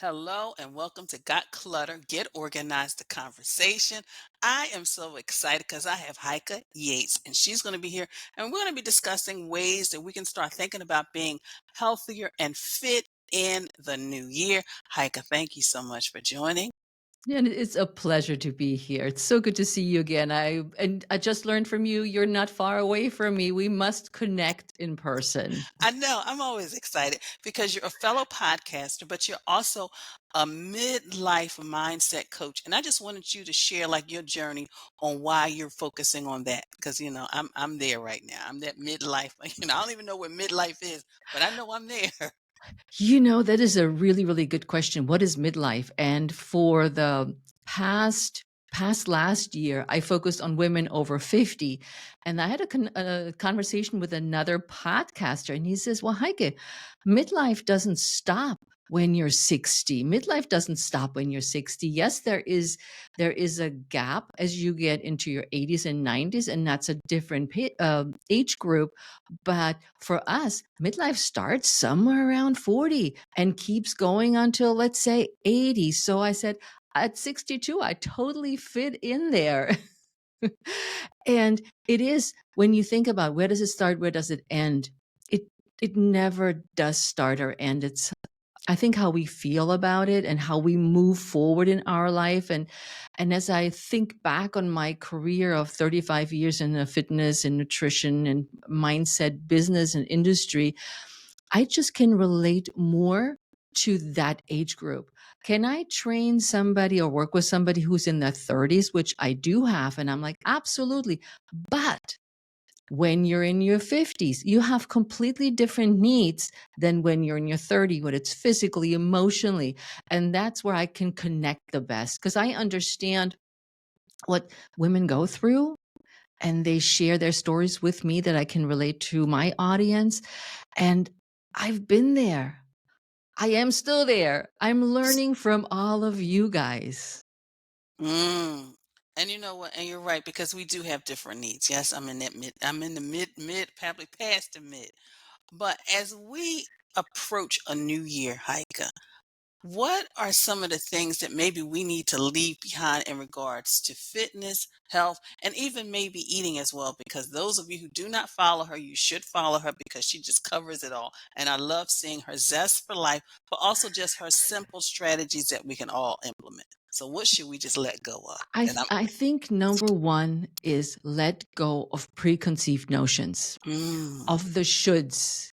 Hello and welcome to Got Clutter, Get Organized, the conversation. I am so excited because I have Heike Yates and she's going to be here and we're going to be discussing ways that we can start thinking about being healthier and fit in the new year. Heike, thank you so much for joining. Yeah, and it's a pleasure to be here. It's so good to see you again. I just learned from you, you're not far away from me. We must connect in person. I know I'm always excited because you're a fellow podcaster, but you're also a midlife mindset coach. And I just wanted you to share like your journey on why you're focusing on that. Because I'm there right now. I'm that midlife, I don't even know what midlife is, but I know I'm there. That is a really, really good question. What is midlife? And for the past last year, I focused on women over 50. And I had a conversation with another podcaster, and he says, "Well, Heike, midlife doesn't stop when you're 60. Midlife doesn't stop when you're 60. Yes, there is a gap as you get into your 80s and 90s, and that's a different age group. But for us, midlife starts somewhere around 40 and keeps going until, let's say, 80. So I said, at 62, I totally fit in there. And it is, when you think about where does it start, where does it end? It it never does start or end. It's, I think, how we feel about it and how we move forward in our life. And as I think back on my career of 35 years in fitness and nutrition and mindset, business and industry, I just can relate more to that age group. Can I train somebody or work with somebody who's in their 30s, which I do have? And I'm like, absolutely. But when you're in your 50s, you have completely different needs than when you're in your 30s, when it's physically, emotionally. And that's where I can connect the best because I understand what women go through, and they share their stories with me that I can relate to my audience. And I've been there. I am still there. I'm learning from all of you guys. Mm. And you know what? And you're right, because we do have different needs. Yes, I'm in the mid, probably past the mid. But as we approach a new year, Heike, what are some of the things that maybe we need to leave behind in regards to fitness, health, and even maybe eating as well? Because those of you who do not follow her, you should follow her because she just covers it all. And I love seeing her zest for life, but also just her simple strategies that we can all implement. So, what should we just let go of? And I think number one is let go of preconceived notions, mm, of the shoulds.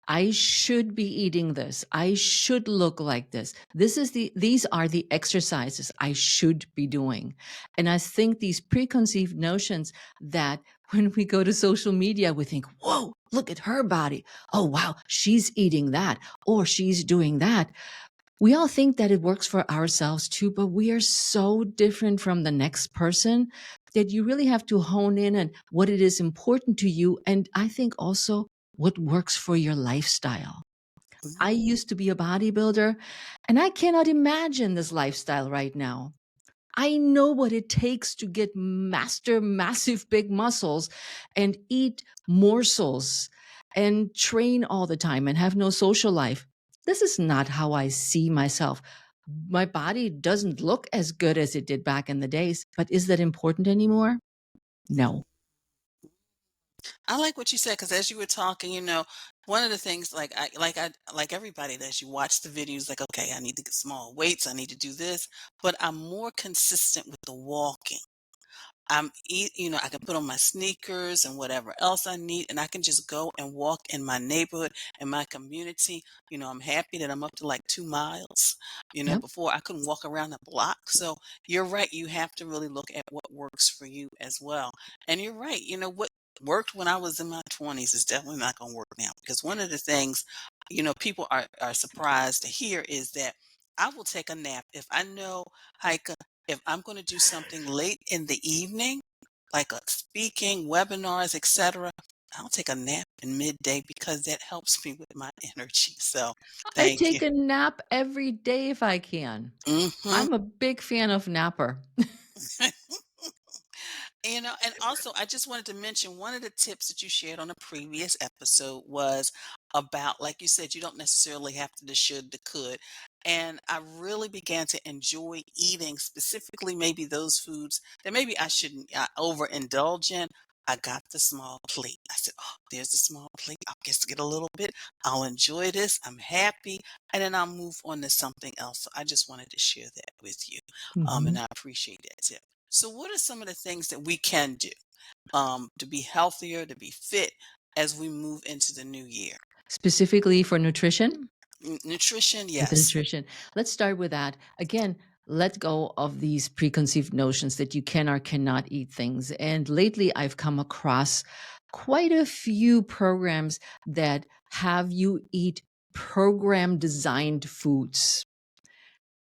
I should be eating this. I should look like this. These are the exercises I should be doing. And I think these preconceived notions that when we go to social media, we think, whoa, look at her body. Oh, wow, she's eating that or she's doing that. We all think that it works for ourselves too, but we are so different from the next person that you really have to hone in on what it is important to you. And I think also what works for your lifestyle. I mm, used to be a bodybuilder, and I cannot imagine this lifestyle right now. I know what it takes to get massive, big muscles and eat morsels and train all the time and have no social life. This is not how I see myself. My body doesn't look as good as it did back in the days, but is that important anymore? No. I like what you said because as you were talking, one of the things like everybody does, you watch the videos like, okay, I need to get small weights, I need to do this, but I'm more consistent with the walking. I can put on my sneakers and whatever else I need, and I can just go and walk in my neighborhood and my community. I'm happy that I'm up to like 2 miles. Yep. Before I couldn't walk around the block. So you're right. You have to really look at what works for you as well. And you're right. What worked when I was in my 20s is definitely not going to work now because one of the things, people are surprised to hear is that I will take a nap if I know, Heike, if I'm going to do something late in the evening, like a speaking, webinars, etc., I'll take a nap in midday because that helps me with my energy. So I thank you. take a nap every day if I can. Hmm. I'm a big fan of napper. And also, I just wanted to mention one of the tips that you shared on a previous episode was about, like you said, you don't necessarily have to the should, the could. And I really began to enjoy eating specifically maybe those foods that maybe I shouldn't overindulge in. I got the small plate. I said, "Oh, there's the small plate. I'll just get a little bit. I'll enjoy this. I'm happy, and then I'll move on to something else." So I just wanted to share that with you, and Mhm. I appreciate that tip. So, what are some of the things that we can do to be healthier, to be fit as we move into the new year? Specifically for nutrition? Nutrition, With yes. nutrition. Let's start with that. Again, let go of these preconceived notions that you can or cannot eat things. And lately, I've come across quite a few programs that have you eat program designed foods.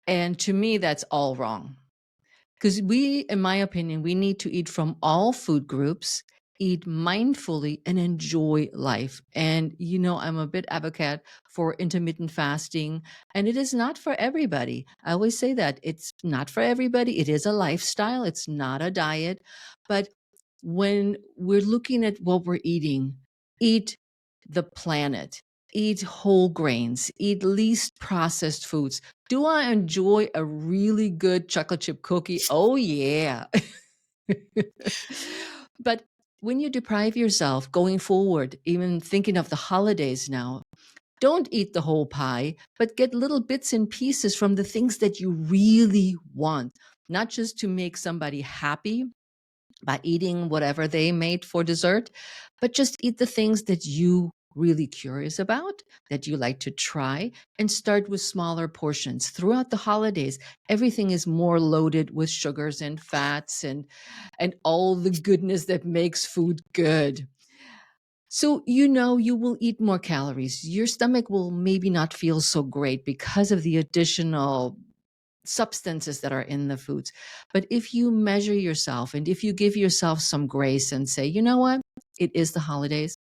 And to me, that's all wrong. Because we, in my opinion, we need to eat from all food groups, eat mindfully, and enjoy life. And, I'm a bit advocate for intermittent fasting, and it is not for everybody. I always say that it's not for everybody. It is a lifestyle, it's not a diet. But when we're looking at what we're eating, eat the planet, eat whole grains, eat least processed foods. Do I enjoy a really good chocolate chip cookie? Oh, yeah. But when you deprive yourself going forward, even thinking of the holidays now, don't eat the whole pie, but get little bits and pieces from the things that you really want, not just to make somebody happy by eating whatever they made for dessert, but just eat the things that you really curious about, that you like to try, and start with smaller portions. Throughout the holidays, everything is more loaded with sugars and fats and all the goodness that makes food good. So you will eat more calories. Your stomach will maybe not feel so great because of the additional substances that are in the foods. But if you measure yourself and if you give yourself some grace and say, you know what, it is the holidays.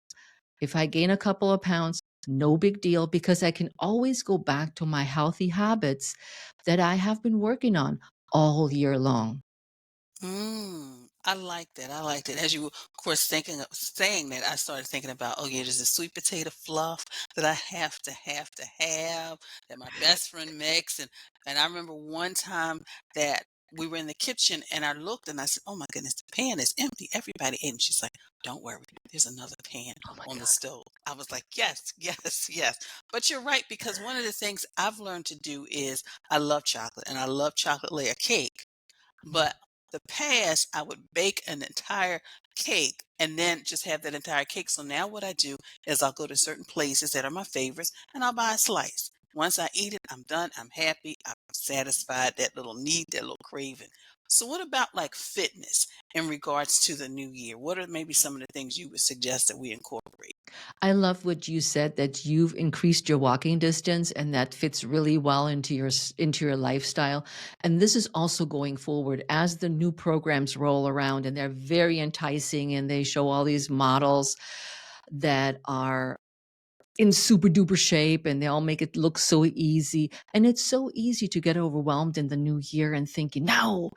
If I gain a couple of pounds, no big deal because I can always go back to my healthy habits that I have been working on all year long. I like that. I like that. As you, of course, thinking of saying that, I started thinking about, oh yeah, there's a sweet potato fluff that I have that my best friend makes, and I remember one time that we were in the kitchen and I looked and I said, oh my goodness, the pan is empty. Everybody ate, and she's like, don't worry, there's another pan Oh my on the God. stove. I was like, yes, yes, yes. But you're right because one of the things I've learned to do is I love chocolate and I love chocolate layer cake. But the past, I would bake an entire cake and then just have that entire cake. So now what I do is I'll go to certain places that are my favorites and I'll buy a slice. Once I eat it, I'm done. I'm happy. I'm satisfied that little need, that little craving. So what about like fitness in regards to the new year? What are maybe some of the things you would suggest that we incorporate? I love what you said that you've increased your walking distance and that fits really well into your lifestyle. And this is also going forward as the new programs roll around and they're very enticing and they show all these models that are in super duper shape and they all make it look so easy. And it's so easy to get overwhelmed in the new year and thinking, no,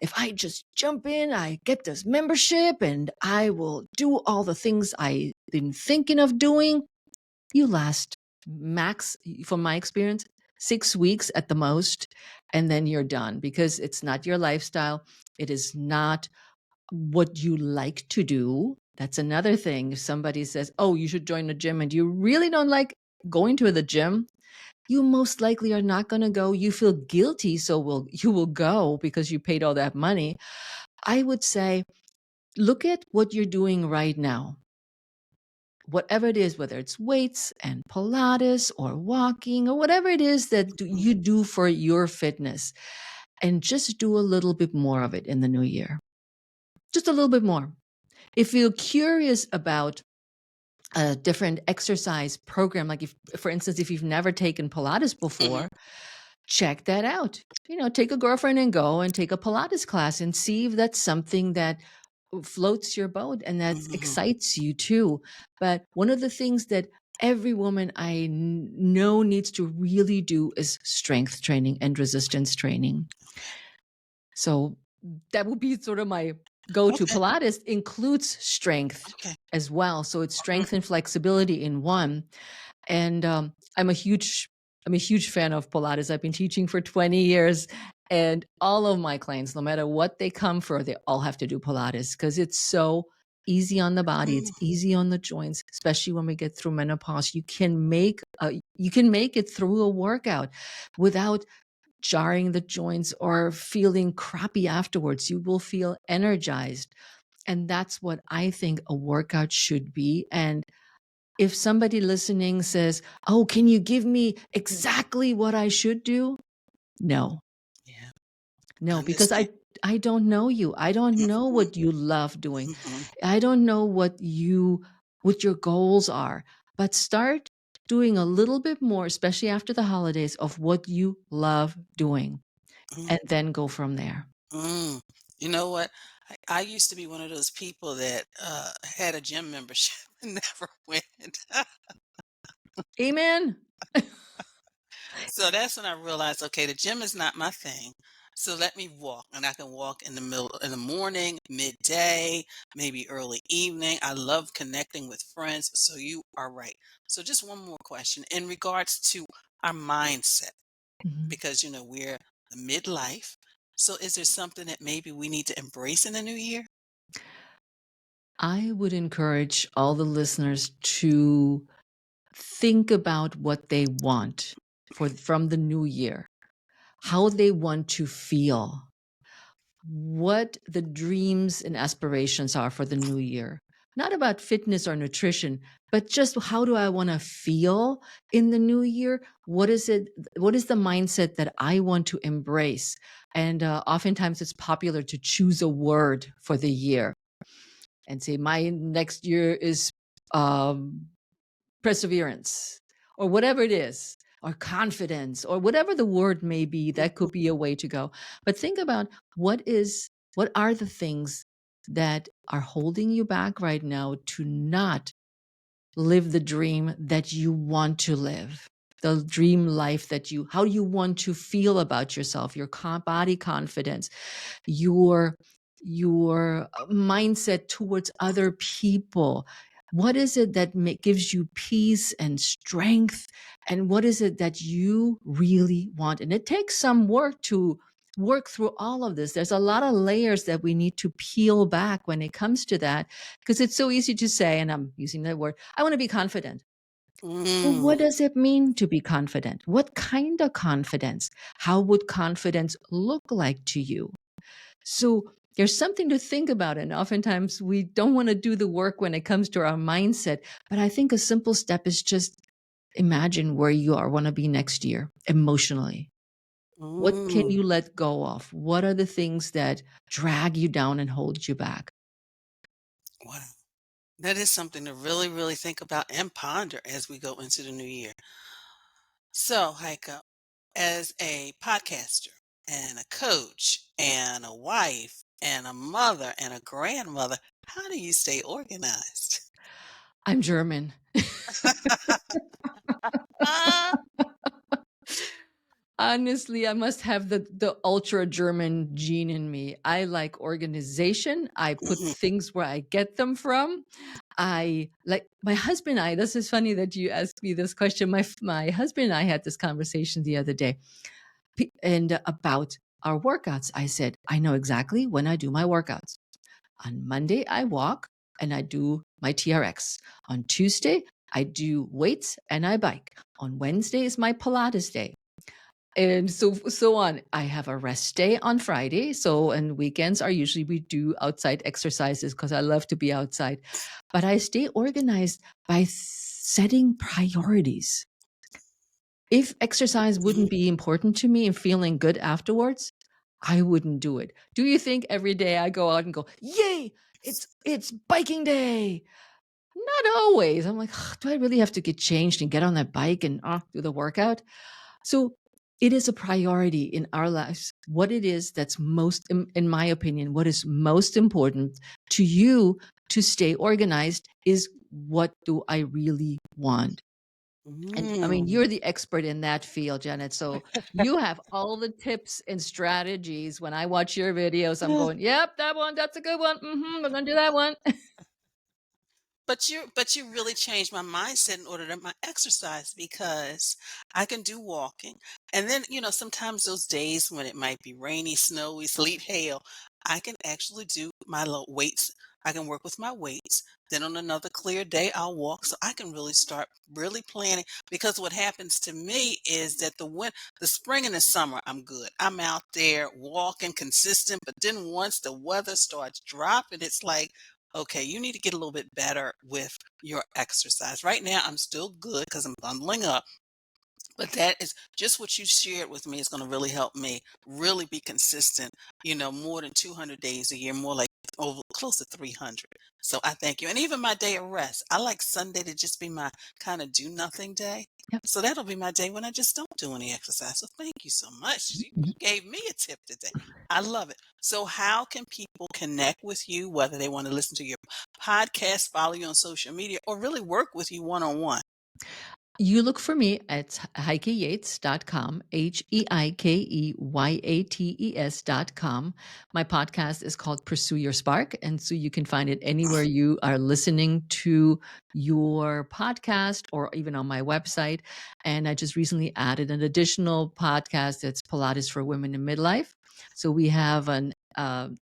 if I just jump in, I get this membership and I will do all the things I've been thinking of doing. You last max, from my experience, 6 weeks at the most, and then you're done because it's not your lifestyle. It is not what you like to do. That's another thing. If somebody says, oh, you should join the gym, and you really don't like going to the gym, you most likely are not going to go. You feel guilty, so you will go because you paid all that money. I would say, look at what you're doing right now. Whatever it is, whether it's weights and Pilates or walking or whatever it is that you do for your fitness, and just do a little bit more of it in the new year. Just a little bit more. If you're curious about a different exercise program, like if, for instance, if you've never taken Pilates Hmm. before, check that out. Take a girlfriend and go and take a Pilates class and see if that's something that floats your boat and that Hmm. excites you too. But one of the things that every woman know needs to really do is strength training and resistance training. Okay. So that would be sort of my go-to. Okay. Pilates includes strength Okay. as well. So it's Mhm. strength and flexibility in one. And I'm a huge I'm a huge fan of Pilates. I've been teaching for 20 years, and all of my clients, no matter what they come for, they all have to do Pilates because it's so easy on the body. It's Mm, easy on the joints, especially when we get through menopause. You can make it through a workout without jarring the joints or feeling crappy afterwards. You will feel energized. And that's what I think a workout should be. And if somebody listening says, "Oh, can you give me exactly what I should do?" No, yeah, no, because understand. I don't know you. I don't know Mhm, what you love doing. mhm, I don't know what your goals are. But start doing a little bit more, especially after the holidays, of what you love doing, mm, and then go from there. mm. You know what? I used to be one of those people that had a gym membership and never went. Amen. So that's when I realized, okay, the gym is not my thing. So let me walk, and I can walk in the middle, in the morning, midday, maybe early evening. I love connecting with friends. So you are right. So just one more question in regards to our mindset, Mhm. because we're the midlife. So is there something that maybe we need to embrace in the new year? I would encourage all the listeners to think about what they want from the new year, how they want to feel, what the dreams and aspirations are for the new year. Not about fitness or nutrition, but just how do I want to feel in the new year? What is it? What is the mindset that I want to embrace? And oftentimes it's popular to choose a word for the year and say, my next year is um, perseverance or whatever it is, or confidence, or whatever the word may be. That could be a way to go. But think about what are the things that are holding you back right now to not live the dream that you want to live, the dream life that how you want to feel about yourself, your body confidence, your mindset towards other people. What is it that gives you peace and strength, and what is it that you really want? And it takes some work to work through all of this. There's a lot of layers that we need to peel back when it comes to that, because it's so easy to say, and I'm using that word, I want to be confident. Well, Mm, what does it mean to be confident? What kind of confidence? How would confidence look like to you? So there's something to think about. And oftentimes we don't want to do the work when it comes to our mindset. But I think a simple step is just imagine where you are, want to be next year emotionally. What can mm. you let go of? What are the things that drag you down and hold you back? Wow. That is something to really, really think about and ponder as we go into the new year. So, Heike, as a podcaster and a coach and a wife and a mother and a grandmother, how do you stay organized? I'm German. Ah, Honestly, I must have the ultra German gene in me. I like organization. I put mhm, things where I get them from. I like my husband and I. This is funny that you asked me this question. My husband and I had this conversation the other day, and about our workouts. I said, I know exactly when I do my workouts. On Monday, I walk and I do my TRX. On Tuesday, I do weights and I bike. On Wednesday is my Pilates day. And so on. I have a rest day on Friday. So and weekends are usually we do outside exercises because I love to be outside. But I stay organized by setting priorities. If exercise mhm. wouldn't be important to me and feeling good afterwards, I wouldn't do it. Do you think every day I go out and go, "Yay, it's biking day?" Not always. I'm like, "Ugh, do I really have to get changed and get on that bike and do the workout?" So it is a priority in our lives. What it is that's most, in my opinion, what is most important to you to stay organized is, what do I really want? And I mean, Mm. you're the expert in that field, Janet. So you have all the tips and strategies. When I watch your videos, I'm going, yep, that one, that's a good one. We're going to do that one. But you really changed my mindset in order to my exercise because I can do walking. And then, sometimes those days when it might be rainy, snowy, sleet, hail, I can actually do my low weights. I can work with my weights. Then on another clear day, I'll walk. So I can really start really planning because what happens to me is that the spring and the summer, I'm good. I'm out there walking consistent, but then once the weather starts dropping, it's like, okay, you need to get a little bit better with your exercise. Right now, I'm still good because I'm bundling up. But that is just what you shared with me is going to really help me really be consistent, more than 200 days a year, more like over close to 300. So I thank you. And even my day of rest, I like Sunday to just be my kind of do nothing day. Yep. So that'll be my day when I just don't do any exercise. So thank you so much. You gave me a tip today. I love it. So how can people connect with you, whether they want to listen to your podcast, follow you on social media, or really work with you one on one? You look for me at heikeyates.com, HeikeYates.com. My podcast is called Pursue Your Spark. And so you can find it anywhere you are listening to your podcast or even on my website. And I just recently added an additional podcast that's Pilates for Women in Midlife. So we have an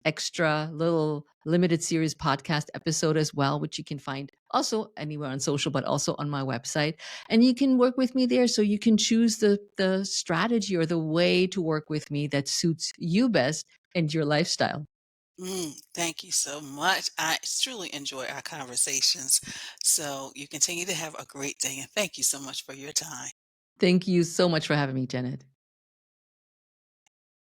extra little limited series podcast episode as well, which you can find also anywhere on social, but also on my website, and you can work with me there. So you can choose the strategy or the way to work with me that suits you best and your lifestyle. Thank you so much. I truly enjoy our conversations. So you continue to have a great day and thank you so much for your time. Thank you so much for having me, Janet.